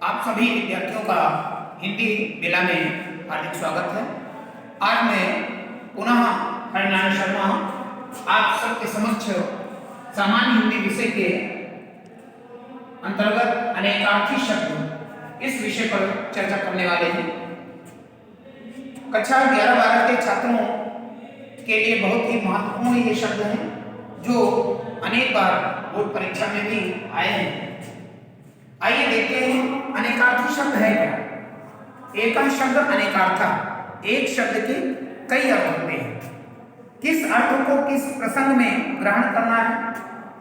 आप सभी विद्यार्थियों का हिंदी बेला में हार्दिक स्वागत है। आज मैं पुनः हरिनारायण शर्मा आप सबके समक्ष सामान्य हिंदी विषय के अंतर्गत अनेकार्थी शब्द इस विषय पर चर्चा करने वाले हैं। कक्षा 11-12 के छात्रों के लिए बहुत ही महत्वपूर्ण ये शब्द हैं जो अनेक बार बोर्ड परीक्षा में भी आए हैं। आइए देखते हैं अनेकार्थी शब्द है क्या। एक शब्द अनेकार्था, एक शब्द के कई अर्थ होते हैं। किस अर्थ को किस प्रसंग में ग्रहण करना है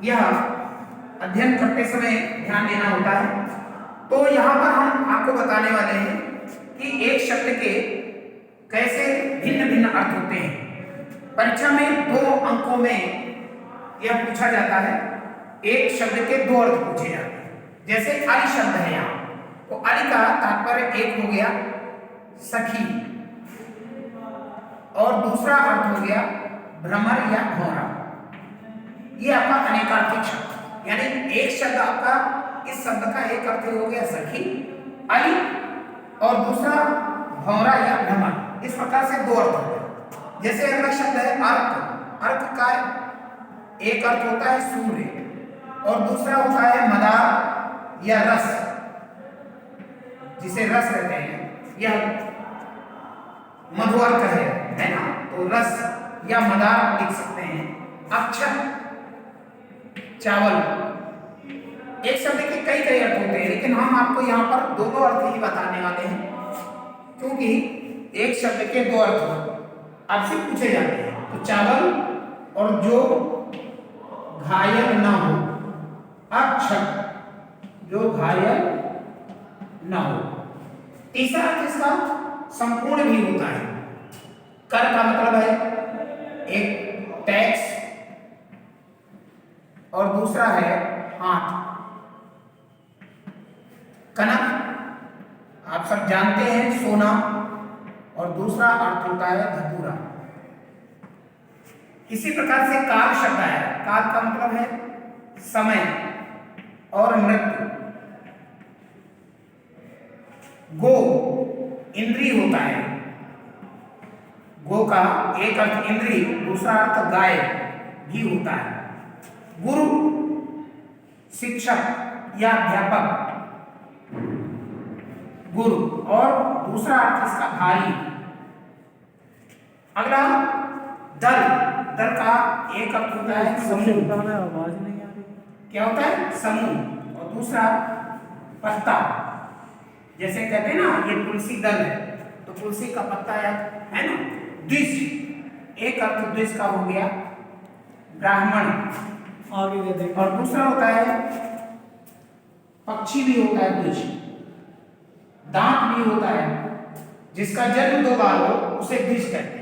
यह अध्ययन करते समय ध्यान देना होता है। तो यहाँ पर हम आपको बताने वाले हैं कि एक शब्द के कैसे भिन्न भिन्न अर्थ होते हैं। परीक्षा में 2 अंकों में यह पूछा जाता है। एक शब्द के 2 अर्थ पूछे जाते हैं। जैसे अली शब्द है यहाँ, तो अली का तात्पर्य एक हो गया सखी और दूसरा अर्थ हो गया भ्रमर या भौरा। ये आपका अनेकार्थी शब्द, यानी एक शब्द आपका, इस शब्द का एक अर्थ हो गया सखी अली और दूसरा भौरा या भ्रमर। इस प्रकार से 2 अर्थ हो गए। जैसे अगला शब्द है अर्क। अर्क का एक अर्थ होता है सूर्य और दूसरा होता है मदार या रस, जिसे रस कहते हैं। यह मधुअर्क है ना, तो रस या मदार लिख सकते हैं। अक्षर चावल। एक शब्द के कई कई अर्थ होते हैं, लेकिन हम आपको यहाँ पर 2 अर्थ ही बताने वाले हैं, क्योंकि एक शब्द के 2 अर्थ आपसे पूछे जाते हैं। तो चावल और जो घायल न हो, अक्षर जो घायल न हो। तीसरा अर्थ इसका संपूर्ण भी होता है। कर का मतलब है एक टैक्स और दूसरा है हाथ। कनक आप सब जानते हैं सोना और दूसरा अर्थ होता है धतूरा। इसी प्रकार से काल शब्द है। काल का मतलब है समय और मृत्यु। गो इंद्री होता है। गो का एक अर्थ इंद्री, दूसरा अर्थ गाय भी होता है। गुरु शिक्षक या अध्यापक, गुरु, और दूसरा अर्थ इसका भारी। अगला दल। दल का एक अर्थ होता है समूह। आवाज नहीं आ रही। क्या होता है? समूह। और दूसरा पत्ता। जैसे कहते हैं ना ये तुलसी दल है, तो तुलसी का पत्ता है ना। द्विज, एक अर्थ द्विज का हो गया ब्राह्मण। आगे देखो। और दूसरा होता है पक्षी भी होता है द्विज। दांत भी होता है, जिसका जन्म 2 बार हो उसे द्विज कहते हैं।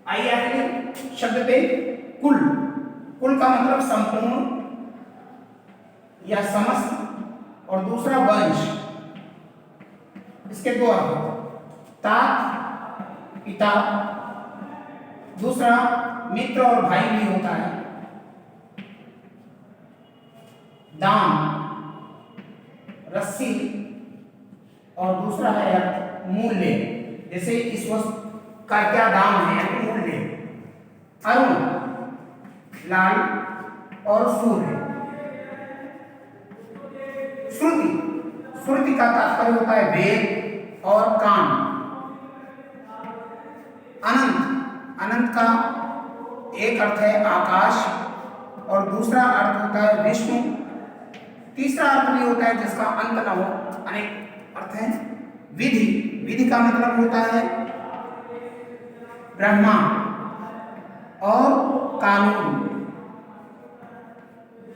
आइए आगे शब्द पे कुल। कुल का मतलब संपूर्ण या समस्त और दूसरा वंश। इसके 2 अर्थ, तात पिता, दूसरा मित्र और भाई भी होता है। दाम रस्सी और दूसरा है अर्थ मूल्य। जैसे इस वस्तु का क्या दाम है, मूल्य। अरुण लाल और सूर्य। श्रुति, श्रुति का तात्पर्य होता है वेद और कान। अनंत, अनंत का एक अर्थ है आकाश और दूसरा अर्थ होता है विष्णु। तीसरा अर्थ भी होता है जिसका अंत न हो, अनेक अर्थ हैं। विधि, विधि का मतलब होता है ब्रह्मा और कानून।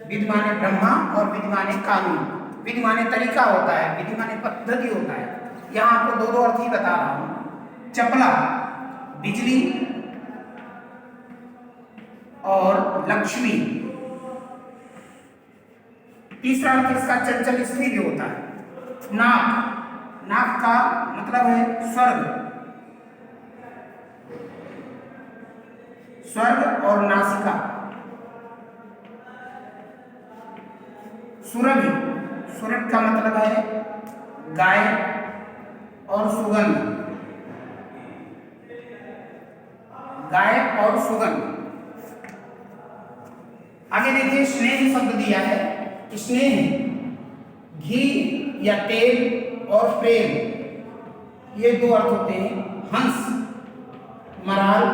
विधि माने ब्रह्मा और विधि माने कानून। विधि माने तरीका होता है, विधि माने पद्धति होता है। यहाँ आपको 2 अर्थ ही बता रहा हूं। चपला बिजली और लक्ष्मी। तीसरा अर्थ इसका चंचल स्त्री भी होता है। नाक, नाक का मतलब है स्वर्ग। स्वर्ग और नासिका। सुरभि, सुरट का मतलब है गाय और सुगंध, गाय और सुगंध। आगे देखिए स्नेह शब्द दिया है। स्नेह घी या तेल और प्रेम, ये दो अर्थ होते हैं। हंस मराल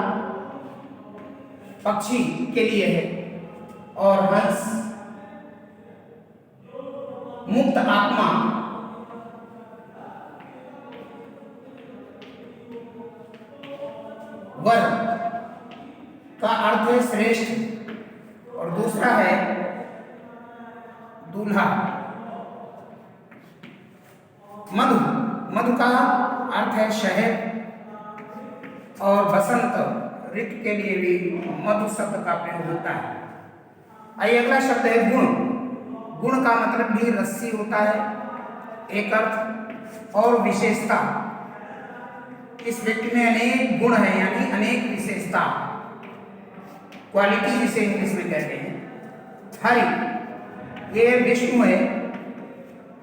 पक्षी के लिए है और हंस मुक्त आत्मा, वर का अर्थ है श्रेष्ठ और दूसरा है दूल्हा। मधु, मधु का अर्थ है शहद और बसंत ऋतु के लिए भी मधु शब्द का प्रयोग होता है। आइए अगला शब्द है गुण। गुण का मतलब भी रस्सी होता है, एक अर्थ और विशेषता। इस व्यक्ति में अनेक गुण है यानी अनेक विशेषता, क्वालिटी जिसे इंग्लिश में कहते हैं। हरि, ये विष्णु है।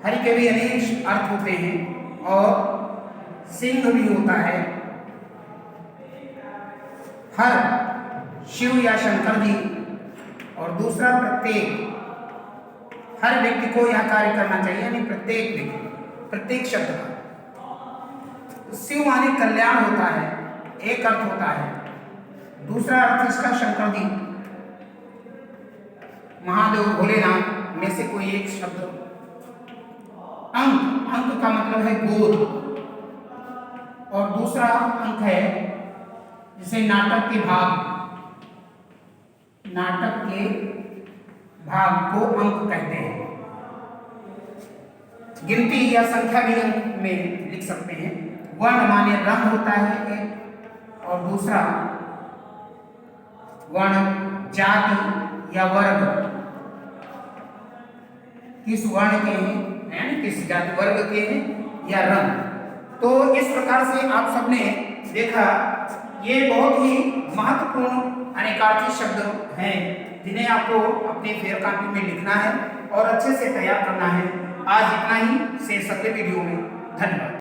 हरि के भी अनेक अर्थ होते हैं और सिंह भी होता है। हर शिव या शंकर जी और दूसरा प्रत्येक। हर व्यक्ति को यह कार्य करना चाहिए यानी प्रत्येक व्यक्ति, प्रत्येक शब्द का। शिव माने कल्याण होता है, एक अर्थ होता है। दूसरा अर्थ इसका शंकर जी, महादेव भोलेनाथ में से कोई एक शब्द। अंक, अंक का मतलब है गोद और दूसरा अंक है जैसे नाटक के भाग, नाटक के भाग को अंक कहते हैं। गिनती या संख्या भी अंक में लिख सकते हैं। वर्ण माने रंग होता है एक और दूसरा वर्ण जाति या वर्ग, किस वर्ण के हैं यानी किस जाति वर्ग के हैं या रंग। तो इस प्रकार से आप सबने देखा ये बहुत ही महत्वपूर्ण अनेकार्थी शब्द हैं जिन्हें आपको अपने फेयर कॉपी में लिखना है और अच्छे से तैयार करना है। आज इतना ही, शेष अगले वीडियो में। धन्यवाद।